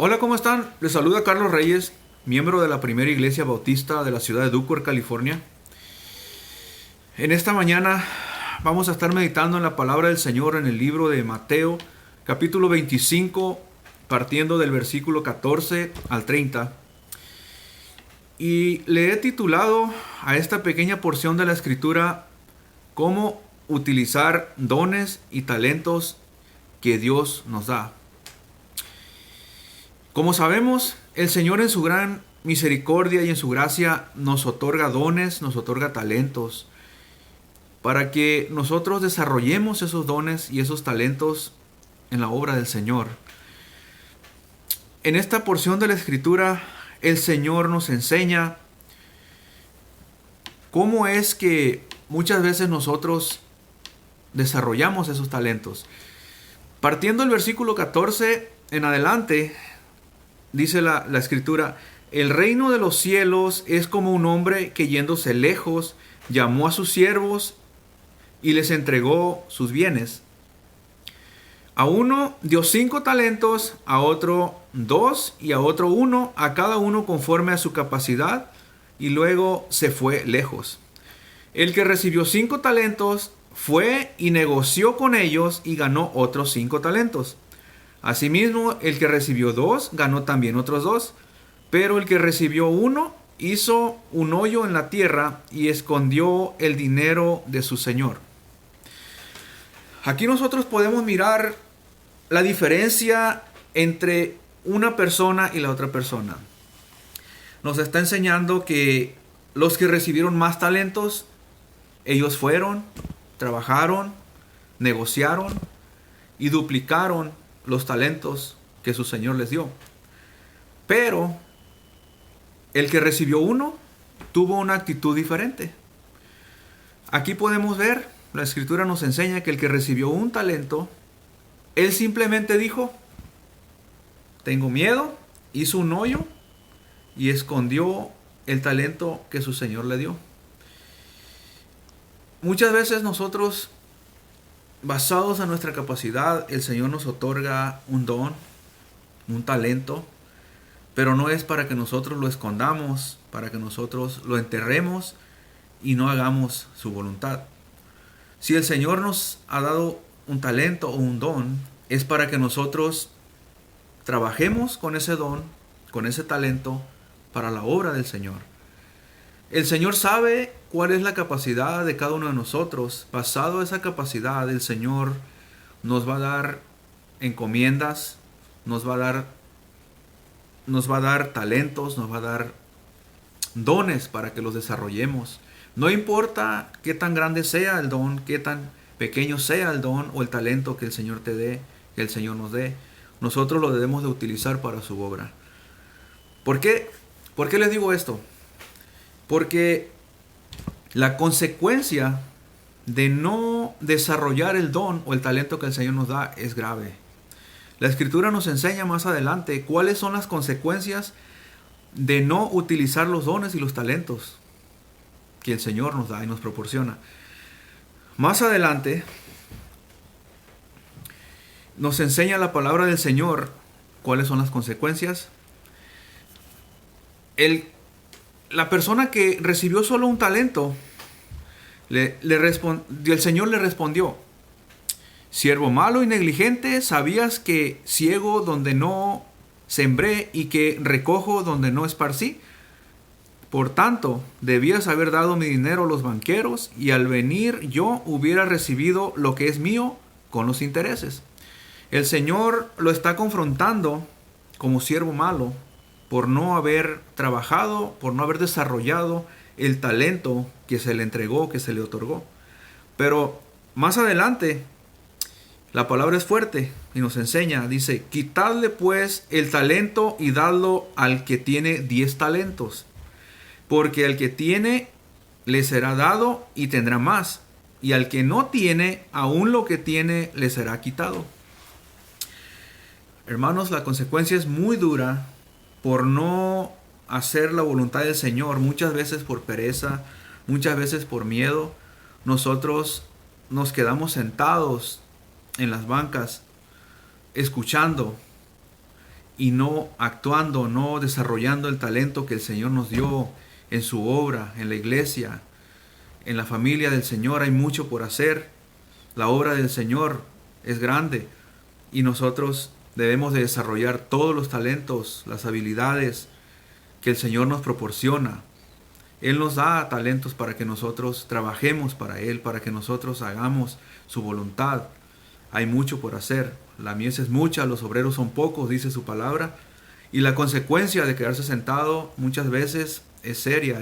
Hola, ¿cómo están? Les saluda Carlos Reyes, miembro de la primera iglesia bautista de la ciudad de Duckworth, California. En esta mañana vamos a estar meditando en la palabra del Señor en el libro de Mateo, capítulo 25, partiendo del versículo 14 al 30. Y le he titulado a esta pequeña porción de la escritura cómo utilizar dones y talentos que Dios nos da. Como sabemos, el Señor en su gran misericordia y en su gracia nos otorga dones, nos otorga talentos, para que nosotros desarrollemos esos dones y esos talentos en la obra del Señor. En esta porción de la Escritura, el Señor nos enseña cómo es que muchas veces nosotros desarrollamos esos talentos. Partiendo del versículo 14 en adelante, dice la Escritura: el reino de los cielos es como un hombre que, yéndose lejos, llamó a sus siervos y les entregó sus bienes. A uno dio 5 talentos, a otro 2 y a otro 1, a cada uno conforme a su capacidad, y luego se fue lejos. El que recibió 5 talentos fue y negoció con ellos y ganó otros 5 talentos. Asimismo, el que recibió 2 ganó también otros 2, pero el que recibió 1 hizo un hoyo en la tierra y escondió el dinero de su señor. Aquí nosotros podemos mirar la diferencia entre una persona y la otra persona. Nos está enseñando que los que recibieron más talentos, ellos fueron, trabajaron, negociaron y duplicaron los talentos que su Señor les dio. Pero el que recibió 1 tuvo una actitud diferente. Aquí podemos ver, la Escritura nos enseña que el que recibió 1 talento, él simplemente dijo: tengo miedo, hizo un hoyo y escondió el talento que su Señor le dio. Muchas veces nosotros, basados en nuestra capacidad, el Señor nos otorga un don, un talento, pero no es para que nosotros lo escondamos, para que nosotros lo enterremos y no hagamos su voluntad. Si el Señor nos ha dado un talento o un don, es para que nosotros trabajemos con ese don, con ese talento, para la obra del Señor. El Señor sabe cuál es la capacidad de cada uno de nosotros. Basado en esa capacidad, el Señor nos va a dar encomiendas, nos va a dar talentos, nos va a dar dones para que los desarrollemos. No importa qué tan grande sea el don, qué tan pequeño sea el don o el talento que el Señor te dé, que el Señor nos dé, nosotros lo debemos de utilizar para su obra. ¿Por qué? ¿Por qué les digo esto? Porque la consecuencia de no desarrollar el don o el talento que el Señor nos da es grave. La Escritura nos enseña más adelante cuáles son las consecuencias de no utilizar los dones y los talentos que el Señor nos da y nos proporciona. Más adelante nos enseña la palabra del Señor cuáles son las consecuencias. La persona que recibió solo un talento, el Señor le respondió: siervo malo y negligente, sabías que ciego donde no sembré y que recojo donde no esparcí. Por tanto, debías haber dado mi dinero a los banqueros, y al venir yo hubiera recibido lo que es mío con los intereses. El Señor lo está confrontando como siervo malo por no haber trabajado, por no haber desarrollado el talento que se le entregó, que se le otorgó. Pero más adelante, la palabra es fuerte y nos enseña, dice: quitadle pues el talento y dadlo al que tiene 10 talentos. Porque al que tiene, le será dado y tendrá más. Y al que no tiene, aún lo que tiene, le será quitado. Hermanos, la consecuencia es muy dura por no hacer la voluntad del Señor. Muchas veces por pereza, muchas veces por miedo, nosotros nos quedamos sentados en las bancas escuchando y no actuando, no desarrollando el talento que el Señor nos dio en su obra, en la iglesia, en la familia del Señor. Hay mucho por hacer. La obra del Señor es grande y nosotros debemos de desarrollar todos los talentos, las habilidades que el Señor nos proporciona. Él nos da talentos para que nosotros trabajemos para Él, para que nosotros hagamos su voluntad. Hay mucho por hacer. La mies es mucha, los obreros son pocos, dice su palabra. Y la consecuencia de quedarse sentado muchas veces es seria.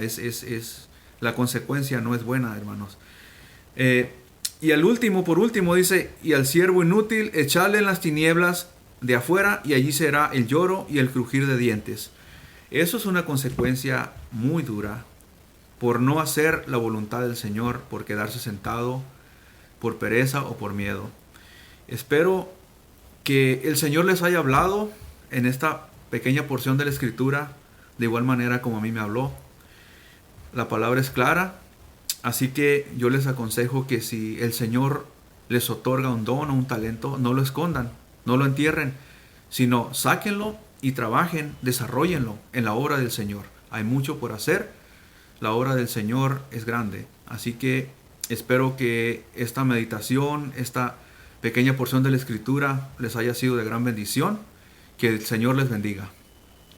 La consecuencia no es buena, hermanos. Y por último dice, y al siervo inútil echarle en las tinieblas de afuera, y allí será el lloro y el crujir de dientes. Eso es una consecuencia muy dura por no hacer la voluntad del Señor, por quedarse sentado, por pereza o por miedo. Espero que el Señor les haya hablado en esta pequeña porción de la Escritura, de igual manera como a mí me habló. La palabra es clara, así que yo les aconsejo que si el Señor les otorga un don o un talento, no lo escondan, no lo entierren, sino sáquenlo y trabajen, desarróllenlo en la obra del Señor. Hay mucho por hacer, la obra del Señor es grande, así que espero que esta meditación, esta pequeña porción de la Escritura les haya sido de gran bendición. Que el Señor les bendiga.